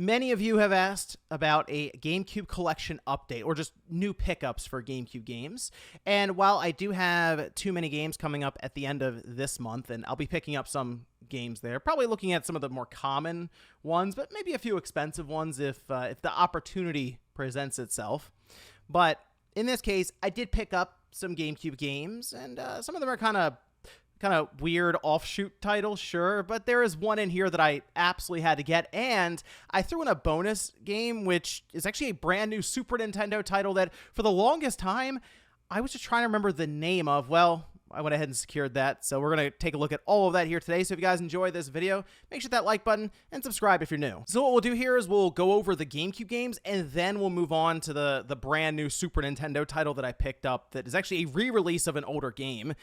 Many of you have asked about a GameCube collection update or just new pickups for GameCube games. And while I do have too many games coming up at the end of this month, and I'll be picking up some games there, probably looking at some of the more common ones, but maybe a few expensive ones if the opportunity presents itself. But in this case, I did pick up some GameCube games, and some of them are kind of weird offshoot titles, sure, but there is one in here that I absolutely had to get, and I threw in a bonus game, which is actually a brand new Super Nintendo title that, for the longest time, I was just trying to remember the name of. Well, I went ahead and secured that, so we're going to take a look at all of that here today. So if you guys enjoy this video, make sure that like button and subscribe if you're new. So what we'll do here is we'll go over the GameCube games, and then we'll move on to the brand new Super Nintendo title that I picked up that is actually a re-release of an older game.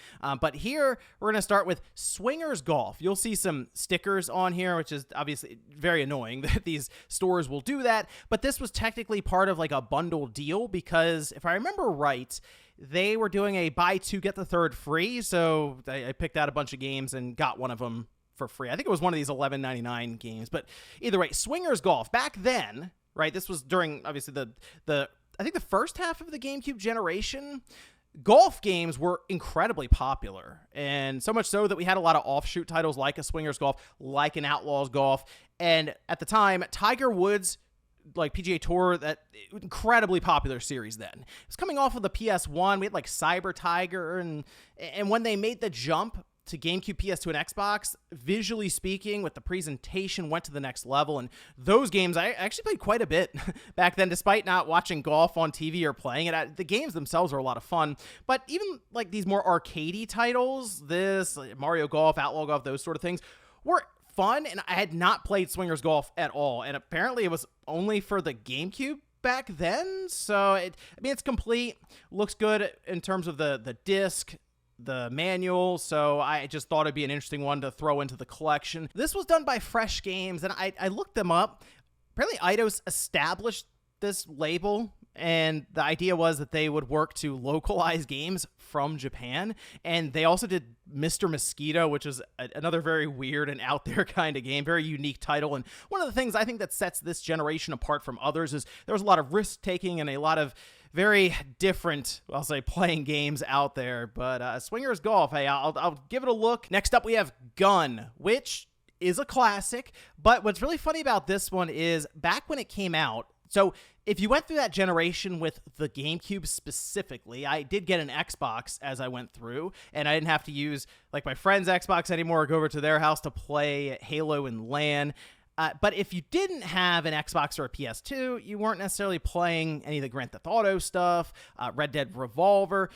But here, we're going to start with Swingers Golf. You'll see some stickers on here, which is obviously very annoying that these stores will do that. But this was technically part of like a bundle deal because, if I remember right, they were doing a buy two, get the third free, so I picked out a bunch of games and got one of them for free. I think it was one of these $11.99 games, but either way, Swingers Golf. Back then, right, this was during, obviously, I think the first half of the GameCube generation. Golf games were incredibly popular, and so much so that we had a lot of offshoot titles like a Swingers Golf, like an Outlaws Golf, and at the time, Tiger Woods, like PGA Tour, that incredibly popular series then. It was coming off of the PS1. We had like Cyber Tiger, and when they made the jump to GameCube, PS2, and Xbox, visually speaking, with the presentation, went to the next level. And those games, I actually played quite a bit back then, despite not watching golf on TV or playing it. The games themselves are a lot of fun. But even like these more arcadey titles, like Mario Golf, Outlaw Golf, those sort of things, were fun, and I had not played Swingers Golf at all, and apparently it was only for the GameCube back then, so it's complete, looks good in terms of the disc, the manual, so I just thought it'd be an interesting one to throw into the collection. This was done by Fresh Games, and I looked them up. Apparently Eidos established this label, and the idea was that they would work to localize games from Japan, and they also did Mr. Mosquito, which is another very weird and out there kind of game, very unique title. And one of the things I think that sets this generation apart from others is there was a lot of risk-taking and a lot of very different, I'll say, playing games out there. But Swingers Golf, hey, I'll give it a look. Next up, we have Gun, which is a classic, but what's really funny about this one is back when it came out, so if you went through that generation with the GameCube specifically, I did get an Xbox as I went through, and I didn't have to use like my friend's Xbox anymore or go over to their house to play Halo and LAN. But if you didn't have an Xbox or a PS2, you weren't necessarily playing any of the Grand Theft Auto stuff, Red Dead Revolver.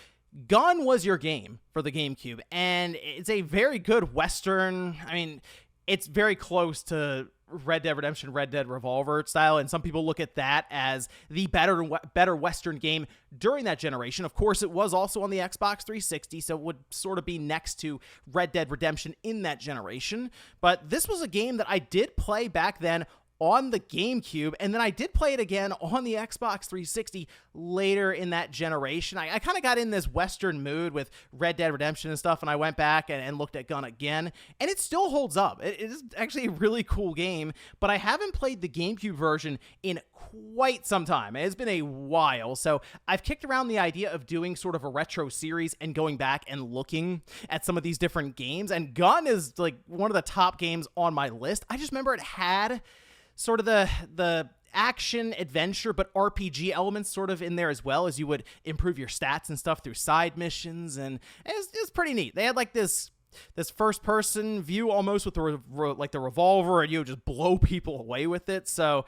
Gun was your game for the GameCube, and it's a very good Western. I mean, it's very close to Red Dead Redemption, Red Dead Revolver style, and some people look at that as the better Western game during that generation. Of course, it was also on the Xbox 360, so it would sort of be next to Red Dead Redemption in that generation. But this was a game that I did play back then on the GameCube, and then I did play it again on the Xbox 360 later in that generation. I kind of got in this Western mood with Red Dead Redemption and stuff, and I went back and looked at Gun again, and it still holds up. It is actually a really cool game, but I haven't played the GameCube version in quite some time. It's been a while, so I've kicked around the idea of doing sort of a retro series and going back and looking at some of these different games, and Gun is like one of the top games on my list. I just remember it had sort of the action adventure but RPG elements sort of in there as well, as you would improve your stats and stuff through side missions, and it's pretty neat. They had like this first person view almost with the revolver, and you would just blow people away with it. So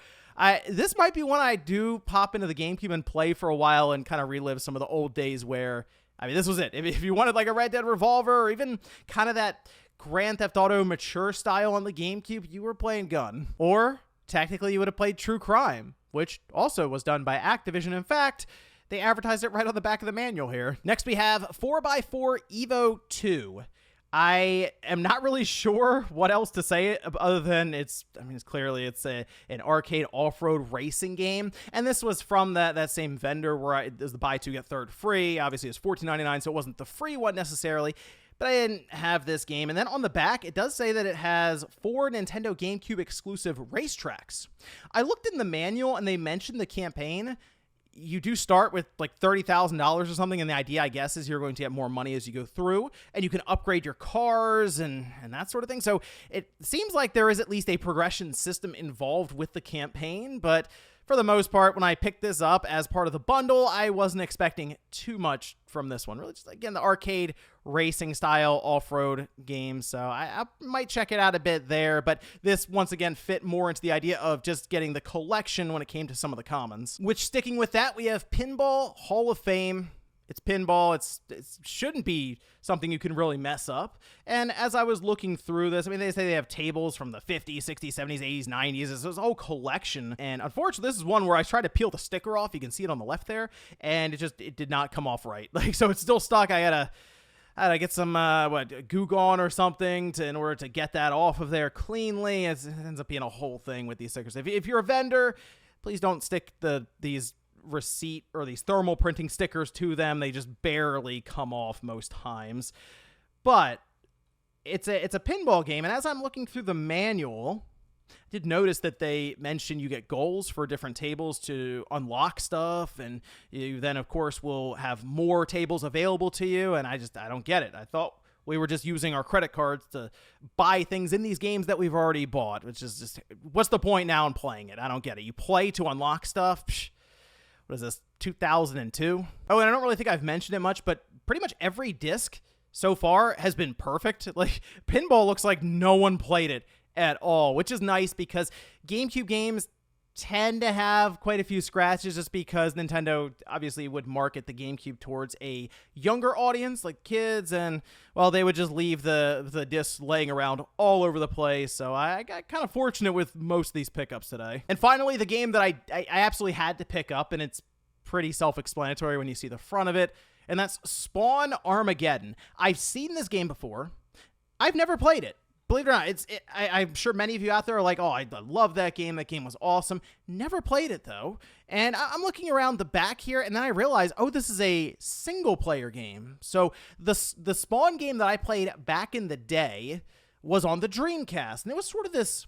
this might be one I do pop into the GameCube and play for a while and kind of relive some of the old days where, I mean, this was it. If you wanted like a Red Dead Revolver or even kind of that Grand Theft Auto mature style on the GameCube, you were playing Gun. Or technically, you would have played True Crime, which also was done by Activision. In fact, they advertised it right on the back of the manual here. Next, we have 4x4 Evo 2. I am not really sure what else to say other than it's clearly an arcade off-road racing game. And this was from that same vendor where it was the buy two, get third free. Obviously, it's $14.99, so it wasn't the free one necessarily. but I didn't have this game. And then on the back, it does say that it has 4 Nintendo GameCube exclusive racetracks. I looked in the manual and they mentioned the campaign. You do start with like $30,000 or something, and the idea, I guess, is you're going to get more money as you go through, and you can upgrade your cars and that sort of thing. So it seems like there is at least a progression system involved with the campaign, but for the most part, when I picked this up as part of the bundle, I wasn't expecting too much from this one. Really, just, again, the arcade racing style off-road game, so I might check it out a bit there, but this, once again, fit more into the idea of just getting the collection when it came to some of the commons. Which, sticking with that, we have Pinball Hall of Fame. It's pinball. It shouldn't be something you can really mess up. And as I was looking through this, I mean, they say they have tables from the 50s, 60s, 70s, 80s, 90s. It's this whole collection. And unfortunately, this is one where I tried to peel the sticker off. You can see it on the left there. And it did not come off right. Like, so it's still stuck. I gotta get some, Goo Gone or something in order to get that off of there cleanly. It ends up being a whole thing with these stickers. If you're a vendor, please don't stick these receipt or these thermal printing stickers to them. They just barely come off most times. But it's a pinball game, and as I'm looking through the manual, I did notice that they mention you get goals for different tables to unlock stuff, and you then of course will have more tables available to you, and I don't get it. I thought we were just using our credit cards to buy things in these games that we've already bought, which is just, what's the point now in playing it? I don't get it. You play to unlock stuff. What is this, 2002? Oh, and I don't really think I've mentioned it much, but pretty much every disc so far has been perfect. Like, Pinball looks like no one played it at all, which is nice because GameCube games tend to have quite a few scratches just because Nintendo obviously would market the GameCube towards a younger audience, like kids, and, well, they would just leave the discs laying around all over the place. So I got kind of fortunate with most of these pickups today. And finally, the game that I absolutely had to pick up, and it's pretty self-explanatory when you see the front of it, and that's Spawn Armageddon. I've seen this game before. I've never played it. Believe it or not, I'm sure many of you out there are like, oh, I love that game. That game was awesome. Never played it, though. And I'm looking around the back here, and then I realize, oh, this is a single-player game. So the Spawn game that I played back in the day was on the Dreamcast. And it was sort of this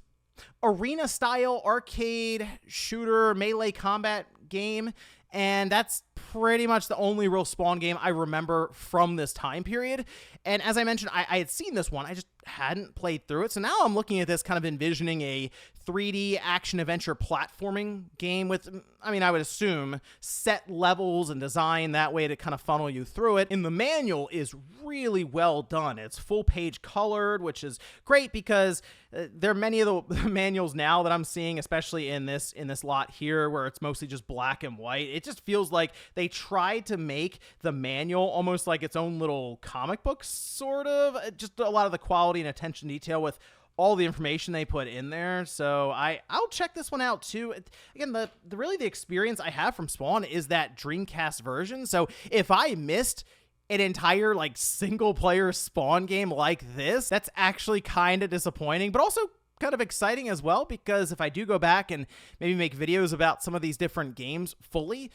arena-style arcade shooter melee combat game. And that's pretty much the only real Spawn game I remember from this time period. And as I mentioned, I had seen this one. I just hadn't played through it. So now I'm looking at this kind of envisioning a 3D action-adventure platforming game with, I mean, I would assume set levels and design that way to kind of funnel you through it. And the manual is really well done. It's full-page colored, which is great because there are many of the manuals now that I'm seeing, especially in this lot here, where it's mostly just black and white. It just feels like they tried to make the manual almost like its own little comic book, sort of. Just a lot of the quality and attention to detail with all the information they put in there. So I'll check this one out too. Again, the really the experience I have from Spawn is that Dreamcast version. So if I missed an entire like single player Spawn game like this, that's actually kind of disappointing, but also kind of exciting as well, because if I do go back and maybe make videos about some of these different games fully,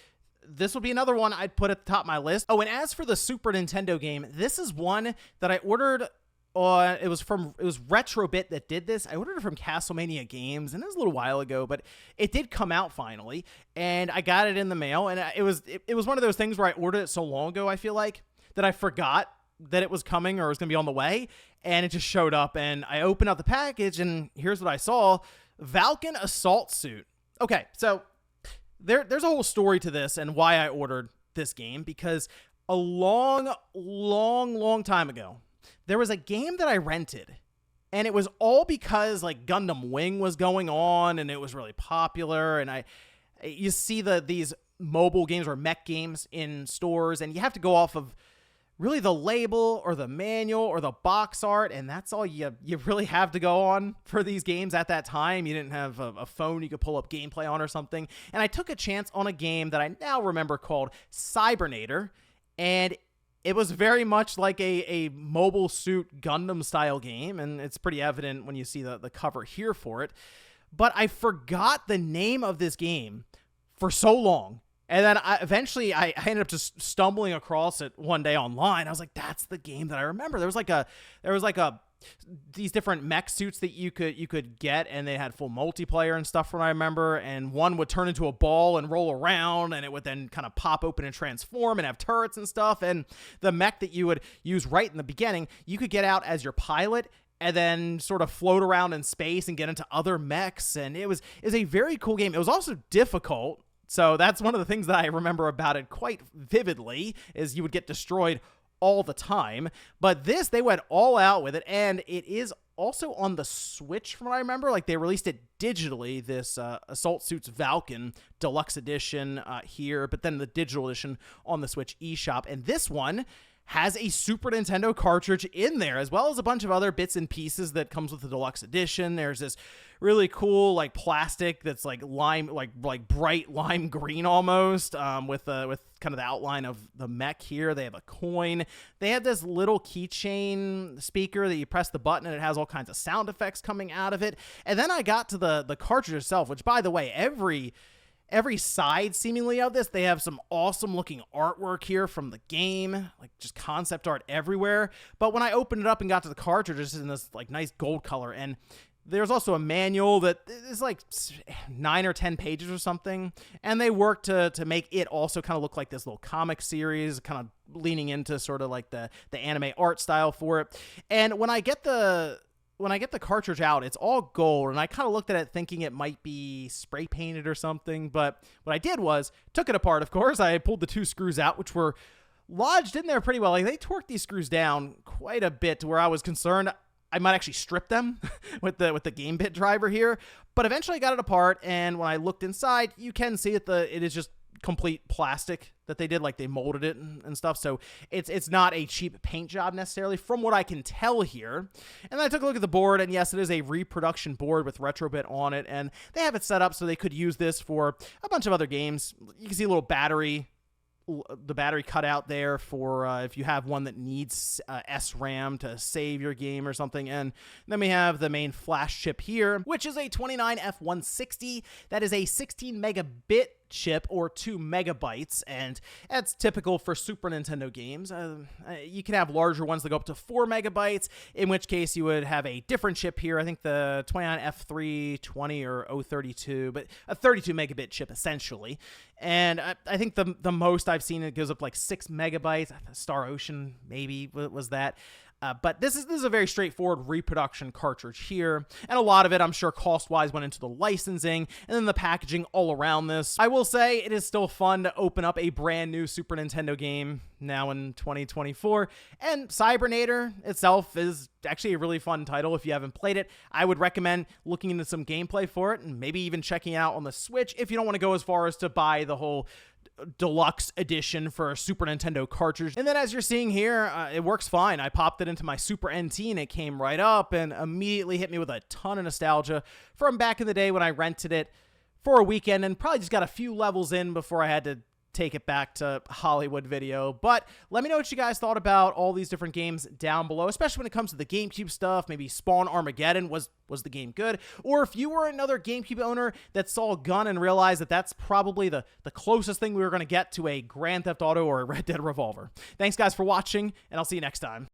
this will be another one I'd put at the top of my list. Oh, and as for the Super Nintendo game, this is one that I ordered. It was Retrobit that did this. I ordered it from Castlemania Games, and it was a little while ago, but it did come out finally, and I got it in the mail, and it was one of those things where I ordered it so long ago, I feel like, that I forgot that it was coming or it was going to be on the way, and it just showed up, and I opened up the package, and here's what I saw: Valken Assault Suit. Okay, so there's a whole story to this and why I ordered this game, because a long time ago, there was a game that I rented, and it was all because like Gundam Wing was going on, and it was really popular, and you see these mobile games or mech games in stores, and you have to go off of really the label or the manual or the box art, and that's all you really have to go on for these games at that time. You didn't have a phone you could pull up gameplay on or something, and I took a chance on a game that I now remember called Cybernator, and it was very much like a Mobile Suit Gundam style game, and it's pretty evident when you see the cover here for it. But I forgot the name of this game for so long, And then eventually I ended up just stumbling across it one day online. I was like, that's the game that I remember. There was like these different mech suits that you could get, and they had full multiplayer and stuff from what I remember, and one would turn into a ball and roll around, and it would then kind of pop open and transform and have turrets and stuff. And the mech that you would use right in the beginning, you could get out as your pilot and then sort of float around in space and get into other mechs, and it was a very cool game. It was also difficult, so that's one of the things that I remember about it quite vividly, is you would get destroyed all the time. But this, they went all out with it, and it is also on the Switch from what I remember. Like, they released it digitally, this Assault Suits Valken Deluxe Edition here, but then the digital edition on the Switch eShop. And this one has a Super Nintendo cartridge in there, as well as a bunch of other bits and pieces that comes with the deluxe edition. There's this really cool like plastic that's like lime, like bright lime green almost, with kind of the outline of the mech here. They have a coin. They have this little keychain speaker that you press the button and it has all kinds of sound effects coming out of it. And then I got to the cartridge itself, which, by the way, every side seemingly of this, they have some awesome looking artwork here from the game, like just concept art everywhere. But when I opened it up and got to the cartridge, it's in this like nice gold color, and there's also a manual that is like 9 or 10 pages or something, and they work to make it also kind of look like this little comic series, kind of leaning into sort of like the anime art style for it. And when I get the cartridge out, it's all gold, and I kind of looked at it thinking it might be spray painted or something, but what I did was took it apart, of course. I pulled the 2 screws out, which were lodged in there pretty well. Like, they torqued these screws down quite a bit to where I was concerned I might actually strip them with the game bit driver here, but eventually I got it apart, and when I looked inside, you can see it is just complete plastic that they did, like they molded it and stuff, so it's not a cheap paint job necessarily from what I can tell here. And then I took a look at the board, and yes, it is a reproduction board with Retrobit on it, and they have it set up so they could use this for a bunch of other games. You can see a little battery, the battery cutout there for if you have one that needs SRAM to save your game or something. And then we have the main flash chip here, which is a 29F160. That is a 16 megabit chip, or 2 megabytes, and that's typical for Super Nintendo games. You can have larger ones that go up to 4 megabytes, in which case you would have a different chip here. I think the 29F320 or 032, but a 32 megabit chip essentially. And I think the most I've seen, it goes up like 6 megabytes. Star Ocean maybe was that. But this is a very straightforward reproduction cartridge here, and a lot of it, I'm sure, cost-wise went into the licensing and then the packaging all around this. I will say it is still fun to open up a brand new Super Nintendo game now in 2024, and Cybernator itself is actually a really fun title. If you haven't played it, I would recommend looking into some gameplay for it, and maybe even checking it out on the Switch if you don't want to go as far as to buy the whole deluxe edition for a Super Nintendo cartridge. And then, as you're seeing here, it works fine. I popped it into my Super NT and it came right up and immediately hit me with a ton of nostalgia from back in the day when I rented it for a weekend and probably just got a few levels in before I had to take it back to Hollywood Video. But let me know what you guys thought about all these different games down below, especially when it comes to the GameCube stuff. Maybe Spawn Armageddon, was the game good? Or if you were another GameCube owner that saw a gun and realized that that's probably the closest thing we were going to get to a Grand Theft Auto or a Red Dead Revolver. Thanks guys for watching, and I'll see you next time.